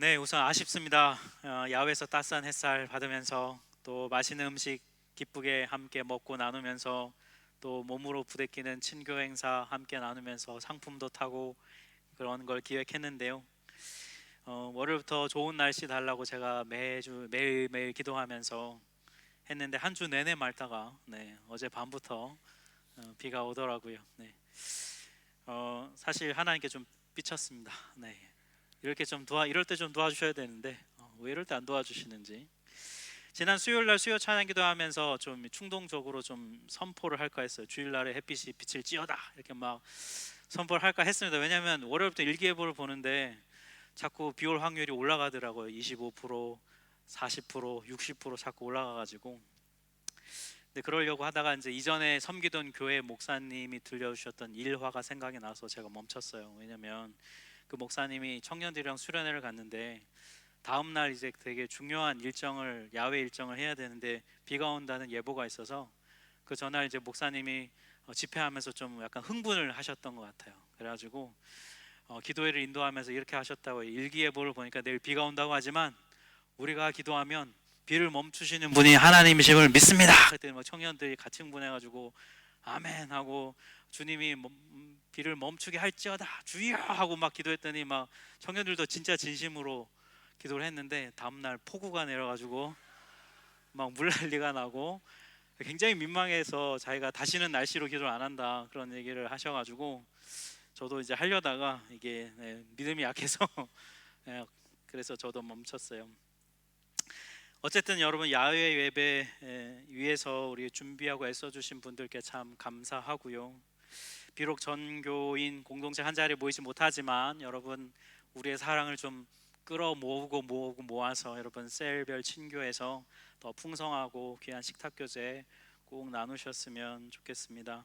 네, 우선 아쉽습니다. 야외에서 따스한 햇살 받으면서 또 맛있는 음식 기쁘게 함께 먹고 나누면서 또 몸으로 부대끼는 친교 행사 함께 나누면서 상품도 타고 그런 걸 기획했는데요. 월요일부터 좋은 날씨 달라고 제가 매주 매일매일 기도하면서 했는데 한 주 내내 말다가 어제 밤부터 비가 오더라고요. 사실 하나님께 좀 삐쳤습니다. 이럴 때 좀 도와주셔야 되는데 왜 이럴 때 안 도와주시는지. 지난 수요일 날 수요 찬양 기도하면서 좀 충동적으로 좀 선포를 할까 했어요. 주일 날에 햇빛이 빛을 찌어다 이렇게 막 선포를 할까 했습니다. 왜냐하면 월요일부터 일기예보를 보는데 자꾸 비올 확률이 올라가더라고요. 25%, 40%, 60% 자꾸 올라가가지고. 근데 그러려고 하다가 이제 이전에 섬기던 교회 목사님이 들려주셨던 일화가 생각이 나서 제가 멈췄어요. 왜냐면 그 목사님이 청년들이랑 수련회를 갔는데 다음 날 이제 되게 중요한 일정을 야외 일정을 해야 되는데 비가 온다는 예보가 있어서 그 전날 이제 목사님이 집회하면서 좀 약간 흥분을 하셨던 것 같아요. 그래가지고 기도회를 인도하면서 이렇게 하셨다고. 일기예보를 보니까 내일 비가 온다고 하지만 우리가 기도하면 비를 멈추시는 분이 하나님이심을 믿습니다. 그때 막 청년들이 같이 흥분해가지고 아멘 하고 주님이 비를 멈추게 할지어다 주여 하고 막 기도했더니 막 청년들도 진짜 진심으로 기도를 했는데 다음날 폭우가 내려가지고 막 물난리가 나고 굉장히 민망해서 자기가 다시는 날씨로 기도를 안 한다 그런 얘기를 하셔가지고 저도 이제 하려다가 이게 믿음이 약해서 그래서 저도 멈췄어요. 어쨌든 여러분 야외 예배 위해서 우리 준비하고 애써주신 분들께 참 감사하고요. 비록 전교인 공동체 한 자리에 모이지 못하지만 여러분 우리의 사랑을 좀 끌어 모으고 모아서 여러분 셀별 친교에서 더 풍성하고 귀한 식탁 교제 꼭 나누셨으면 좋겠습니다.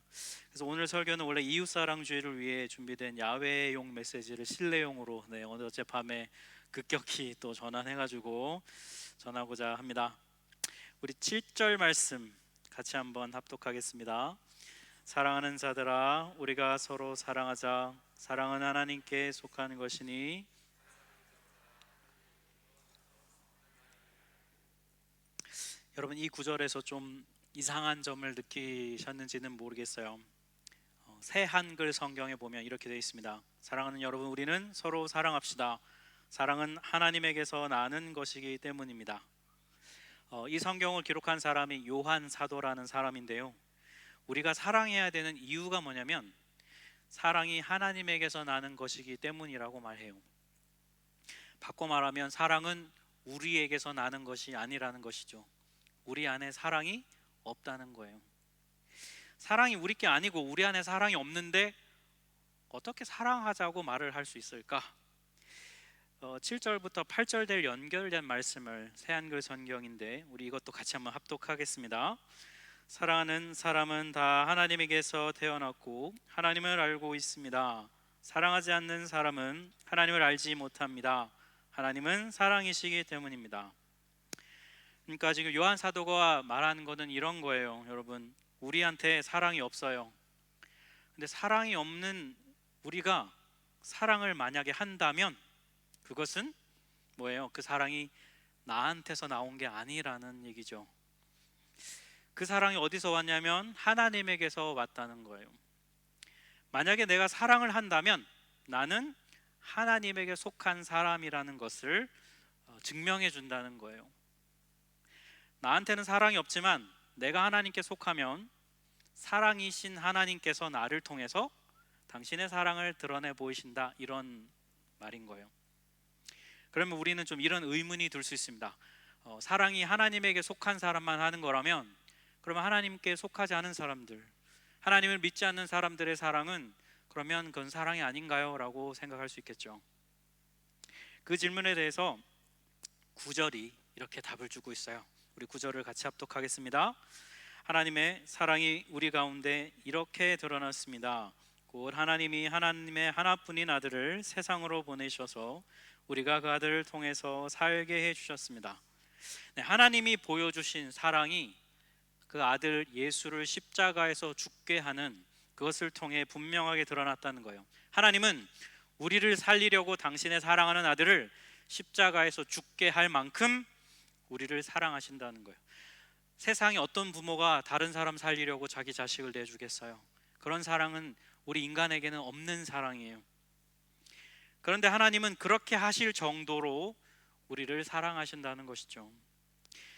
그래서 오늘 설교는 원래 이웃사랑주의를 위해 준비된 야외용 메시지를 실내용으로 어젯밤에 급격히 또 전환해가지고 전하고자 합니다. 우리 7절 말씀 같이 한번 합독하겠습니다. 사랑하는 자들아 우리가 서로 사랑하자. 사랑은 하나님께 속한 것이니. 여러분 이 구절에서 좀 이상한 점을 느끼셨는지는 모르겠어요. 새 한글 성경에 보면 이렇게 되어 있습니다. 사랑하는 여러분 우리는 서로 사랑합시다. 사랑은 하나님에게서 나는 것이기 때문입니다. 이 성경을 기록한 사람이 요한 사도라는 사람인데요. 우리가 사랑해야 되는 이유가 뭐냐면 사랑이 하나님에게서 나는 것이기 때문이라고 말해요. 바꿔 말하면 사랑은 우리에게서 나는 것이 아니라는 것이죠. 우리 안에 사랑이 없다는 거예요. 사랑이 우리 게 아니고 우리 안에 사랑이 없는데 어떻게 사랑하자고 말을 할 수 있을까? 7절부터 8절 될 연결된 말씀을 새한글 성경인데 우리 이것도 같이 한번 합독하겠습니다. 사랑하는 사람은 다 하나님에게서 태어났고 하나님을 알고 있습니다. 사랑하지 않는 사람은 하나님을 알지 못합니다. 하나님은 사랑이시기 때문입니다. 그러니까 지금 요한 사도가 말하는 것은 이런 거예요. 여러분 우리한테 사랑이 없어요. 근데 사랑이 없는 우리가 사랑을 만약에 한다면 그것은 뭐예요? 그 사랑이 나한테서 나온 게 아니라는 얘기죠. 그 사랑이 어디서 왔냐면 하나님에게서 왔다는 거예요. 만약에 내가 사랑을 한다면 나는 하나님에게 속한 사람이라는 것을 증명해 준다는 거예요. 나한테는 사랑이 없지만 내가 하나님께 속하면 사랑이신 하나님께서 나를 통해서 당신의 사랑을 드러내 보이신다, 이런 말인 거예요. 그러면 우리는 좀 이런 의문이 들 수 있습니다. 사랑이 하나님에게 속한 사람만 하는 거라면 그러면 하나님께 속하지 않은 사람들, 하나님을 믿지 않는 사람들의 사랑은 그러면 그건 사랑이 아닌가요? 라고 생각할 수 있겠죠. 그 질문에 대해서 9절이 이렇게 답을 주고 있어요. 우리 9절을 같이 합독하겠습니다. 하나님의 사랑이 우리 가운데 이렇게 드러났습니다. 곧 하나님이 하나님의 하나뿐인 아들을 세상으로 보내셔서 우리가 그 아들을 통해서 살게 해주셨습니다. 하나님이 보여주신 사랑이 그 아들 예수를 십자가에서 죽게 하는 그것을 통해 분명하게 드러났다는 거예요. 하나님은 우리를 살리려고 당신의 사랑하는 아들을 십자가에서 죽게 할 만큼 우리를 사랑하신다는 거예요. 세상에 어떤 부모가 다른 사람 살리려고 자기 자식을 내주겠어요? 그런 사랑은 우리 인간에게는 없는 사랑이에요. 그런데 하나님은 그렇게 하실 정도로 우리를 사랑하신다는 것이죠.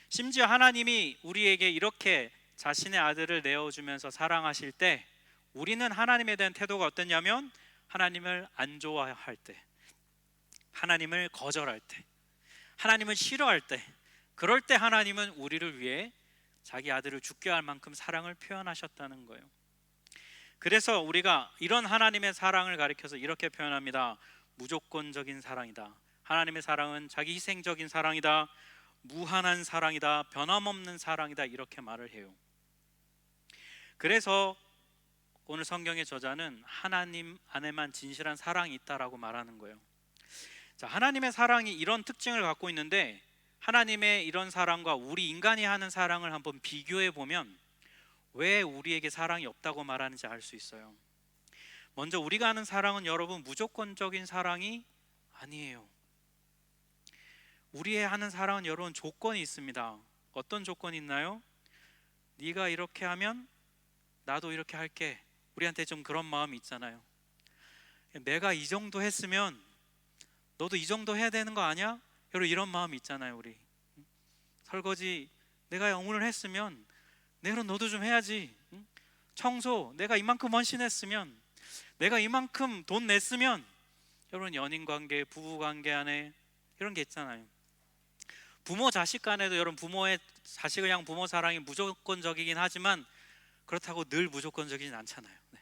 심지어 하나님이 우리에게 이렇게 자신의 아들을 내어주면서 사랑하실 때 우리는 하나님에 대한 태도가 어땠냐면 하나님을 안 좋아할 때, 하나님을 거절할 때, 하나님을 싫어할 때, 그럴 때 하나님은 우리를 위해 자기 아들을 죽게 할 만큼 사랑을 표현하셨다는 거예요. 그래서 우리가 이런 하나님의 사랑을 가리켜서 이렇게 표현합니다. 무조건적인 사랑이다. 하나님의 사랑은 자기 희생적인 사랑이다. 무한한 사랑이다. 변함없는 사랑이다. 이렇게 말을 해요. 그래서 오늘 성경의 저자는 하나님 안에만 진실한 사랑이 있다라고 말하는 거예요. 자, 하나님의 사랑이 이런 특징을 갖고 있는데 하나님의 이런 사랑과 우리 인간이 하는 사랑을 한번 비교해 보면 왜 우리에게 사랑이 없다고 말하는지 알 수 있어요. 먼저 우리가 하는 사랑은 여러분 무조건적인 사랑이 아니에요. 우리의 하는 사랑은 여러분 조건이 있습니다. 어떤 조건이 있나요? 네가 이렇게 하면 나도 이렇게 할게. 우리한테 좀 그런 마음이 있잖아요. 내가 이 정도 했으면 너도 이 정도 해야 되는 거 아니야? 여러분 이런 마음이 있잖아요. 우리 설거지 내가 오늘 했으면 내일은 너도 좀 해야지. 청소 내가 이만큼 헌신했으면, 내가 이만큼 돈 냈으면. 여러분 연인관계, 부부관계 안에 이런 게 있잖아요. 부모 자식 간에도 여러분 부모의 자식을 향한 부모 사랑이 무조건적이긴 하지만 그렇다고 늘 무조건적이진 않잖아요. 네.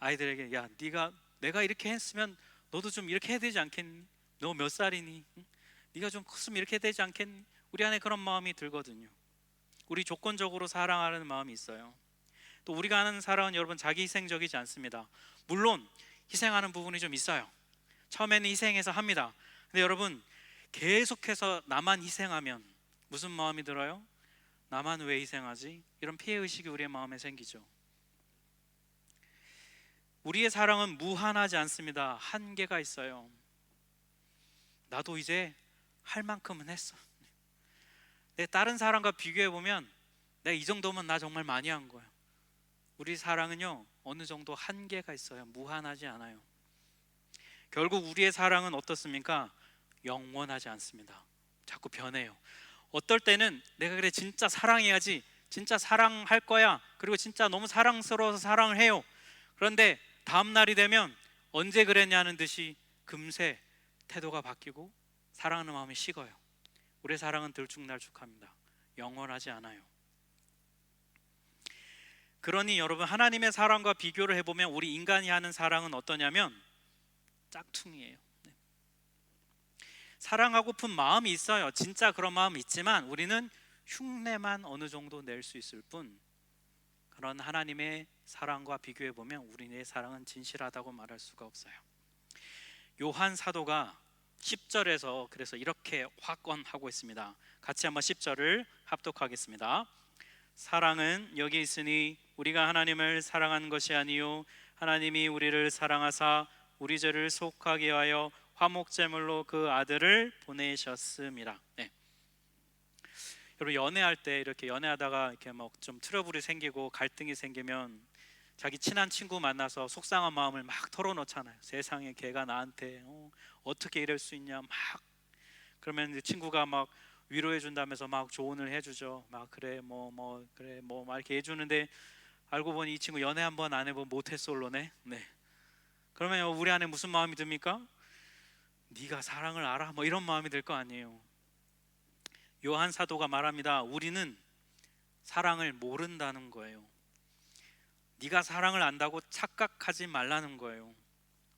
아이들에게 야 내가 이렇게 했으면 너도 좀 이렇게 해야 되지 않겠니? 너 몇 살이니? 네가 좀 컸으면 이렇게 해야 되지 않겠니? 우리 안에 그런 마음이 들거든요. 우리 조건적으로 사랑하는 마음이 있어요. 또 우리가 하는 사랑은 여러분 자기 희생적이지 않습니다. 물론 희생하는 부분이 좀 있어요. 처음에는 희생해서 합니다. 근데 여러분 계속해서 나만 희생하면 무슨 마음이 들어요? 나만 왜 희생하지? 이런 피해의식이 우리의 마음에 생기죠. 우리의 사랑은 무한하지 않습니다. 한계가 있어요. 나도 이제 할 만큼은 했어. 내 다른 사람과 비교해보면 내가 이 정도면 나 정말 많이 한 거야. 우리 사랑은요 어느 정도 한계가 있어요. 무한하지 않아요. 결국 우리의 사랑은 어떻습니까? 영원하지 않습니다. 자꾸 변해요. 어떨 때는 내가 그래 진짜 사랑해야지, 진짜 사랑할 거야, 그리고 진짜 너무 사랑스러워서 사랑을 해요. 그런데 다음 날이 되면 언제 그랬냐는 듯이 금세 태도가 바뀌고 사랑하는 마음이 식어요. 우리의 사랑은 들쭉날쭉합니다. 영원하지 않아요. 그러니 여러분 하나님의 사랑과 비교를 해보면 우리 인간이 하는 사랑은 어떠냐면 짝퉁이에요. 사랑하고픈 마음이 있어요. 진짜 그런 마음이 있지만 우리는 흉내만 어느 정도 낼 수 있을 뿐 그런 하나님의 사랑과 비교해 보면 우리의 사랑은 진실하다고 말할 수가 없어요. 요한 사도가 10절에서 그래서 이렇게 확언하고 있습니다. 같이 한번 10절을 합독하겠습니다. 사랑은 여기 있으니 우리가 하나님을 사랑한 것이 아니요 하나님이 우리를 사랑하사 우리 죄를 속하게 하여 화목제물로 그 아들을 보내셨음이라. 네. 여러분 연애할 때 이렇게 연애하다가 이렇게 막 좀 트러블이 생기고 갈등이 생기면 자기 친한 친구 만나서 속상한 마음을 막 털어놓잖아요. 세상에 걔가 나한테 어떻게 이럴 수 있냐 막. 그러면 이제 친구가 막 위로해 준다면서 막 조언을 해주죠. 막 그래 그래 막 이렇게 해주는데 알고 보니 이 친구 연애 한번 안 해본 모태솔로네. 네. 그러면 우리 안에 무슨 마음이 듭니까? 네가 사랑을 알아? 뭐 이런 마음이 들 거 아니에요. 요한 사도가 말합니다. 우리는 사랑을 모른다는 거예요. 네가 사랑을 안다고 착각하지 말라는 거예요.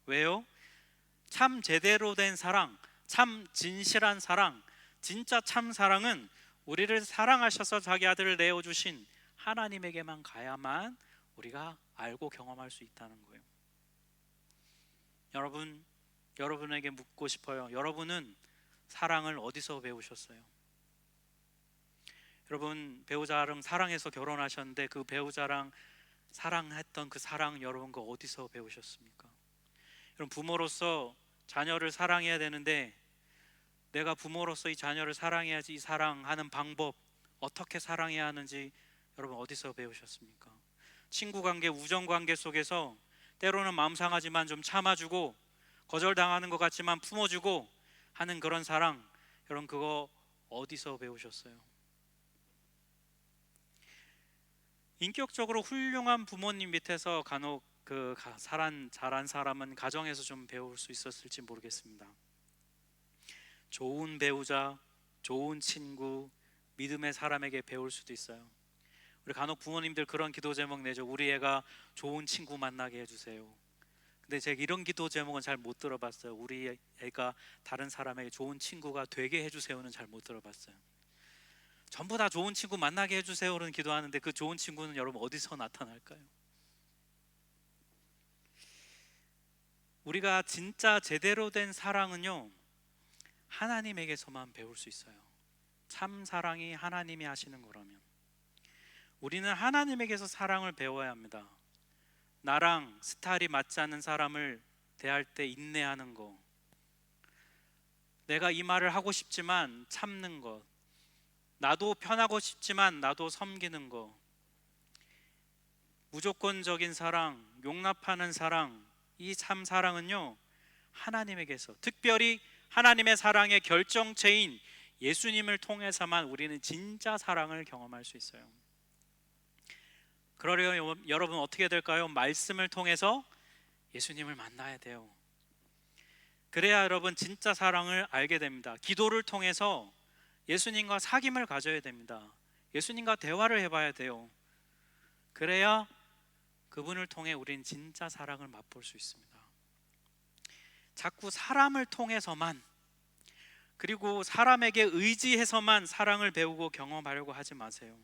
왜요? 참 제대로 된 사랑, 참 진실한 사랑, 진짜 참 사랑은 우리를 사랑하셔서 자기 아들을 내어주신 하나님에게만 가야만 우리가 알고 경험할 수 있다는 거예요. 여러분에게 묻고 싶어요. 여러분은 사랑을 어디서 배우셨어요? 여러분 배우자랑 사랑해서 결혼하셨는데 그 배우자랑 사랑했던 그 사랑 여러분 그 어디서 배우셨습니까? 여러분 부모로서 자녀를 사랑해야 되는데 내가 부모로서 이 자녀를 사랑해야지, 이 사랑하는 방법, 어떻게 사랑해야 하는지 여러분 어디서 배우셨습니까? 친구 관계, 우정 관계 속에서 때로는 마음 상하지만 좀 참아주고, 거절당하는 것 같지만 품어주고 하는 그런 사랑, 여러분 그거 어디서 배우셨어요? 인격적으로 훌륭한 부모님 밑에서 간혹 자란 사람은 가정에서 좀 배울 수 있었을지 모르겠습니다. 좋은 배우자, 좋은 친구, 믿음의 사람에게 배울 수도 있어요. 우리 간혹 부모님들 그런 기도 제목 내죠. 우리 애가 좋은 친구 만나게 해주세요. 근데 제가 이런 기도 제목은 잘 못 들어봤어요. 우리 애가 다른 사람에게 좋은 친구가 되게 해주세요는 잘 못 들어봤어요. 전부 다 좋은 친구 만나게 해주세요는 기도하는데 그 좋은 친구는 여러분 어디서 나타날까요? 우리가 진짜 제대로 된 사랑은요, 하나님에게서만 배울 수 있어요. 참 사랑이 하나님이 하시는 거라면 우리는 하나님에게서 사랑을 배워야 합니다. 나랑 스타일이 맞지 않는 사람을 대할 때 인내하는 거, 내가 이 말을 하고 싶지만 참는 것, 나도 편하고 싶지만 나도 섬기는 거, 무조건적인 사랑, 용납하는 사랑, 이 참 사랑은요, 하나님에게서, 특별히 하나님의 사랑의 결정체인 예수님을 통해서만 우리는 진짜 사랑을 경험할 수 있어요. 그러려면 여러분 어떻게 될까요? 말씀을 통해서 예수님을 만나야 돼요. 그래야 여러분 진짜 사랑을 알게 됩니다. 기도를 통해서 예수님과 사귐을 가져야 됩니다. 예수님과 대화를 해봐야 돼요. 그래야 그분을 통해 우린 진짜 사랑을 맛볼 수 있습니다. 자꾸 사람을 통해서만, 그리고 사람에게 의지해서만 사랑을 배우고 경험하려고 하지 마세요.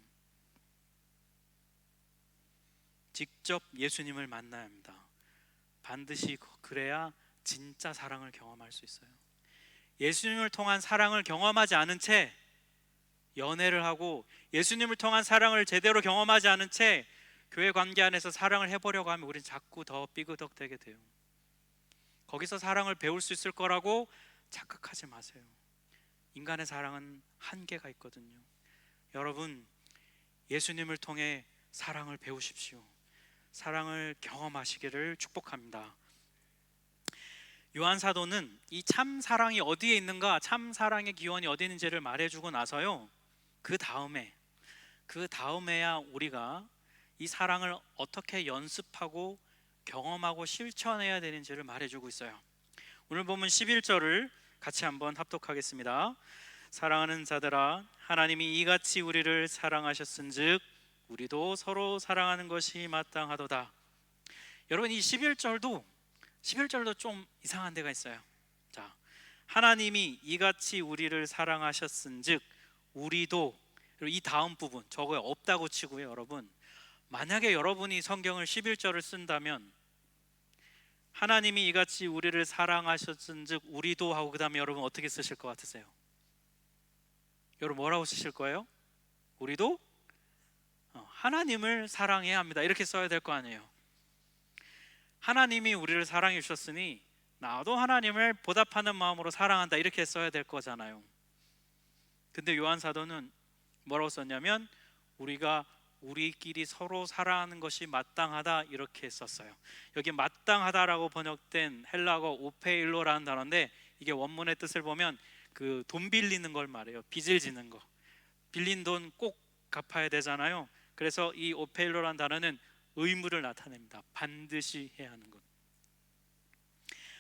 직접 예수님을 만나야 합니다. 반드시 그래야 진짜 사랑을 경험할 수 있어요. 예수님을 통한 사랑을 경험하지 않은 채 연애를 하고, 예수님을 통한 사랑을 제대로 경험하지 않은 채 교회 관계 안에서 사랑을 해보려고 하면 우린 자꾸 더 삐그덕대게 돼요. 거기서 사랑을 배울 수 있을 거라고 착각하지 마세요. 인간의 사랑은 한계가 있거든요. 여러분, 예수님을 통해 사랑을 배우십시오. 사랑을 경험하시기를 축복합니다. 요한 사도는 이 참 사랑이 어디에 있는가, 참 사랑의 기원이 어디 있는지를 말해주고 나서요, 그 다음에야 우리가 이 사랑을 어떻게 연습하고 경험하고 실천해야 되는지를 말해주고 있어요. 오늘 보면 11절을 같이 한번 합독하겠습니다. 사랑하는 자들아, 하나님이 이같이 우리를 사랑하셨은즉 우리도 서로 사랑하는 것이 마땅하도다. 여러분, 이 11절도 좀 이상한 데가 있어요. 자, 하나님이 이같이 우리를 사랑하셨은즉 우리도, 이 다음 부분 저거에 없다고 치고요. 여러분, 만약에 여러분이 성경을 11절을 쓴다면 하나님이 이같이 우리를 사랑하셨은즉 우리도 하고 그 다음에 여러분 어떻게 쓰실 것 같으세요? 여러분 뭐라고 쓰실 거예요? 우리도 하나님을 사랑해야 합니다, 이렇게 써야 될 거 아니에요. 하나님이 우리를 사랑해 주셨으니 나도 하나님을 보답하는 마음으로 사랑한다, 이렇게 써야 될 거잖아요. 근데 요한 사도는 뭐라고 썼냐면 우리가 우리끼리 서로 사랑하는 것이 마땅하다, 이렇게 썼어요. 여기 마땅하다라고 번역된 헬라어 오페일로라는 단어인데, 이게 원문의 뜻을 보면 그 돈 빌리는 걸 말해요. 빚을 지는 거, 빌린 돈 꼭 갚아야 되잖아요. 그래서 이 오페일로라는 단어는 의무를 나타냅니다. 반드시 해야 하는 것.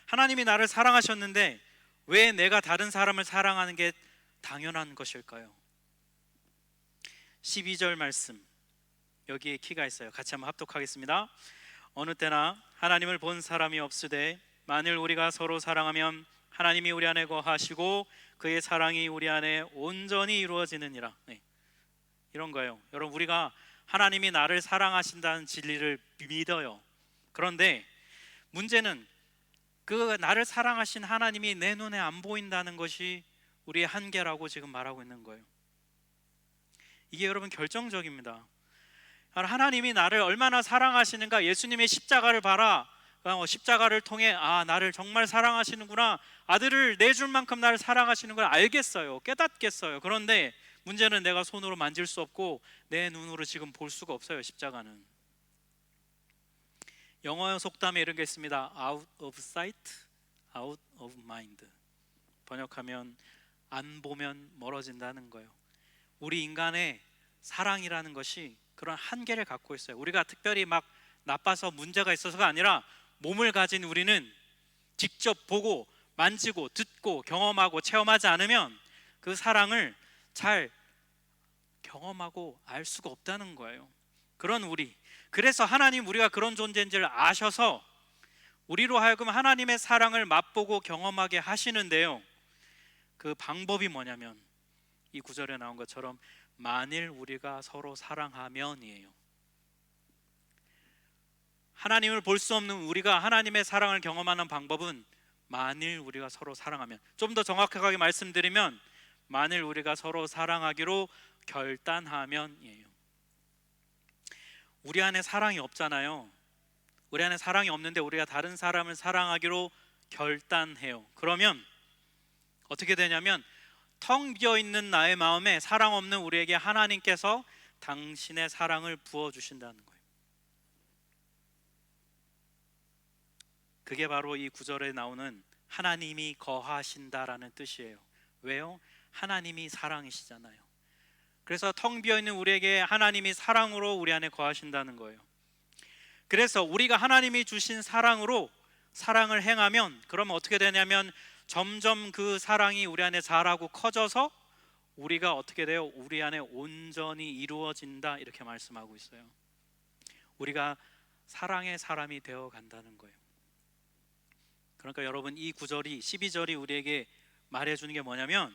하나님이 나를 사랑하셨는데 왜 내가 다른 사람을 사랑하는 게 당연한 것일까요? 12절 말씀, 여기에 키가 있어요. 같이 한번 합독하겠습니다. 어느 때나 하나님을 본 사람이 없으되 만일 우리가 서로 사랑하면 하나님이 우리 안에 거하시고 그의 사랑이 우리 안에 온전히 이루어지느니라. 네, 이런 거예요. 여러분, 우리가 하나님이 나를 사랑하신다는 진리를 믿어요. 그런데 문제는 그 나를 사랑하신 하나님이 내 눈에 안 보인다는 것이 우리의 한계라고 지금 말하고 있는 거예요. 이게 여러분 결정적입니다. 하나님이 나를 얼마나 사랑하시는가, 예수님의 십자가를 봐라, 십자가를 통해 나를 정말 사랑하시는구나, 아들을 내줄 만큼 나를 사랑하시는 걸 알겠어요, 깨닫겠어요. 그런데 문제는 내가 손으로 만질 수 없고 내 눈으로 지금 볼 수가 없어요. 십자가는. 영어 속담에 이런 게 있습니다. Out of sight, out of mind. 번역하면 안 보면 멀어진다는 거예요. 우리 인간의 사랑이라는 것이 그런 한계를 갖고 있어요. 우리가 특별히 막 나빠서 문제가 있어서가 아니라 몸을 가진 우리는 직접 보고 만지고 듣고 경험하고 체험하지 않으면 그 사랑을 잘 경험하고 알 수가 없다는 거예요. 그런 우리, 그래서 하나님 우리가 그런 존재인지를 아셔서 우리로 하여금 하나님의 사랑을 맛보고 경험하게 하시는데요, 그 방법이 뭐냐면 이 구절에 나온 것처럼 만일 우리가 서로 사랑하면이에요. 하나님을 볼 수 없는 우리가 하나님의 사랑을 경험하는 방법은 만일 우리가 서로 사랑하면, 좀 더 정확하게 말씀드리면 만일 우리가 서로 사랑하기로 결단하면이에요. 우리 안에 사랑이 없잖아요. 우리 안에 사랑이 없는데 우리가 다른 사람을 사랑하기로 결단해요. 그러면 어떻게 되냐면 텅 비어있는 나의 마음에 사랑 없는 우리에게 하나님께서 당신의 사랑을 부어주신다는 거예요. 그게 바로 이 구절에 나오는 하나님이 거하신다라는 뜻이에요. 왜요? 하나님이 사랑이시잖아요. 그래서 텅 비어있는 우리에게 하나님이 사랑으로 우리 안에 거하신다는 거예요. 그래서 우리가 하나님이 주신 사랑으로 사랑을 행하면, 그러면 어떻게 되냐면 점점 그 사랑이 우리 안에 자라고 커져서 우리가 어떻게 돼요? 우리 안에 온전히 이루어진다, 이렇게 말씀하고 있어요. 우리가 사랑의 사람이 되어 간다는 거예요. 그러니까 여러분, 이 구절이 12절이 우리에게 말해주는 게 뭐냐면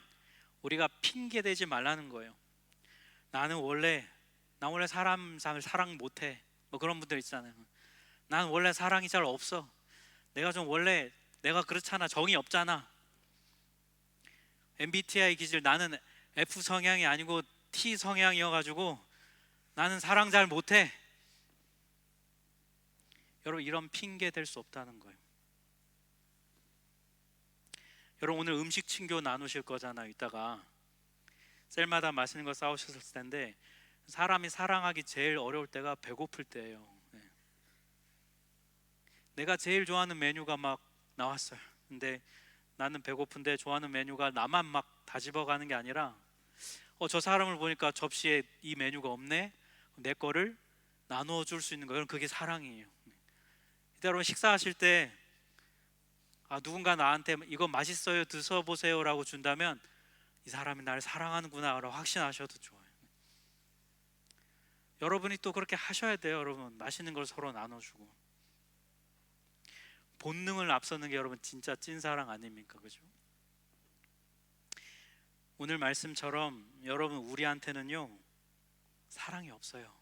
우리가 핑계대지 말라는 거예요. 나 원래 사람 사랑 못해, 뭐 그런 분들 있잖아요. 난 원래 사랑이 잘 없어. 원래 내가 그렇잖아, 정이 없잖아. MBTI 기질, 나는 F 성향이 아니고 T 성향이어가지고 나는 사랑 잘 못해. 여러분, 이런 핑계 댈 수 없다는 거예요. 여러분, 오늘 음식 친교 나누실 거잖아요. 이따가 셀마다 맛있는 거 싸우셨을 텐데, 사람이 사랑하기 제일 어려울 때가 배고플 때예요. 내가 제일 좋아하는 메뉴가 막 나왔어요. 근데 나는 배고픈데 좋아하는 메뉴가 나만 막 다 집어가는 게 아니라 저 사람을 보니까 접시에 이 메뉴가 없네, 내 거를 나누어 줄 수 있는 거예요. 그게 사랑이에요. 이때 여러분, 식사하실 때 누군가 나한테 이거 맛있어요, 드셔보세요 라고 준다면 이 사람이 나를 사랑하는구나 라고 확신하셔도 좋아요. 여러분이 또 그렇게 하셔야 돼요. 여러분, 맛있는 걸 서로 나눠주고. 본능을 앞서는 게 여러분 진짜 찐사랑 아닙니까? 그죠? 오늘 말씀처럼 여러분, 우리한테는요 사랑이 없어요.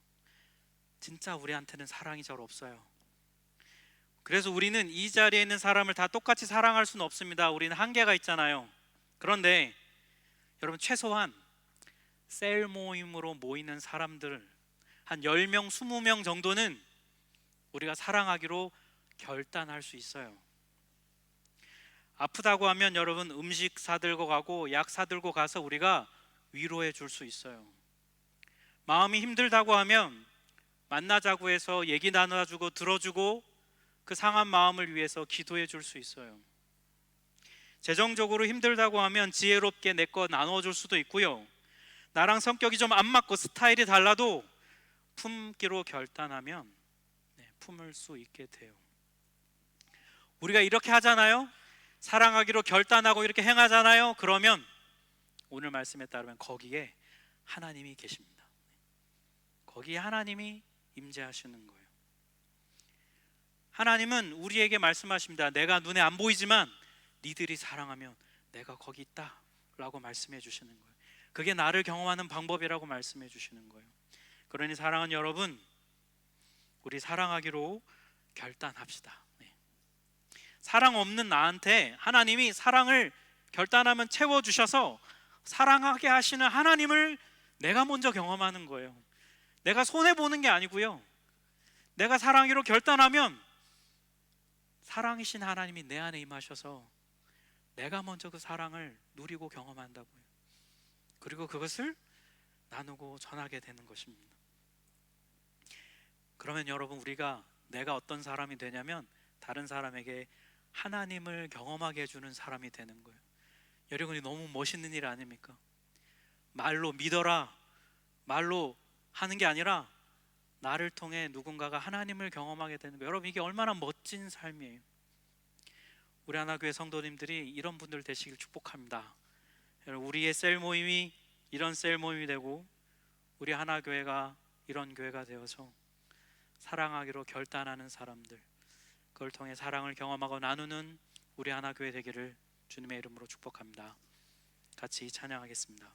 진짜 우리한테는 사랑이 잘 없어요. 그래서 우리는 이 자리에 있는 사람을 다 똑같이 사랑할 수는 없습니다. 우리는 한계가 있잖아요. 그런데 여러분, 최소한 셀 모임으로 모이는 사람들 한 10명, 20명 정도는 우리가 사랑하기로 결단할 수 있어요. 아프다고 하면 여러분, 음식 사들고 가고 약 사들고 가서 우리가 위로해 줄 수 있어요. 마음이 힘들다고 하면 만나자고 해서 얘기 나눠주고 들어주고 그 상한 마음을 위해서 기도해 줄 수 있어요. 재정적으로 힘들다고 하면 지혜롭게 내 거 나눠줄 수도 있고요. 나랑 성격이 좀 안 맞고 스타일이 달라도 품기로 결단하면 품을 수 있게 돼요. 우리가 이렇게 하잖아요. 사랑하기로 결단하고 이렇게 행하잖아요. 그러면 오늘 말씀에 따르면 거기에 하나님이 계십니다. 거기에 하나님이 임재하시는 거예요. 하나님은 우리에게 말씀하십니다. 내가 눈에 안 보이지만 니들이 사랑하면 내가 거기 있다 라고 말씀해 주시는 거예요. 그게 나를 경험하는 방법이라고 말씀해 주시는 거예요. 그러니 사랑하는 여러분, 우리 사랑하기로 결단합시다. 사랑 없는 나한테 하나님이 사랑을 결단하면 채워주셔서 사랑하게 하시는 하나님을 내가 먼저 경험하는 거예요. 내가 손해보는 게 아니고요. 내가 사랑하기로 결단하면 사랑이신 하나님이 내 안에 임하셔서 내가 먼저 그 사랑을 누리고 경험한다고요. 그리고 그것을 나누고 전하게 되는 것입니다. 그러면 여러분, 우리가 내가 어떤 사람이 되냐면 다른 사람에게 하나님을 경험하게 해주는 사람이 되는 거예요. 여러분이 너무 멋있는 일 아닙니까? 말로 믿어라, 말로 하는 게 아니라 나를 통해 누군가가 하나님을 경험하게 되는 거예요. 여러분, 이게 얼마나 멋진 삶이에요. 우리 하나교회 성도님들이 이런 분들 되시길 축복합니다. 여러분, 우리의 셀 모임이 이런 셀 모임이 되고 우리 하나교회가 이런 교회가 되어서 사랑하기로 결단하는 사람들, 그걸 통해 사랑을 경험하고 나누는 우리 하나교회 되기를 주님의 이름으로 축복합니다. 같이 찬양하겠습니다.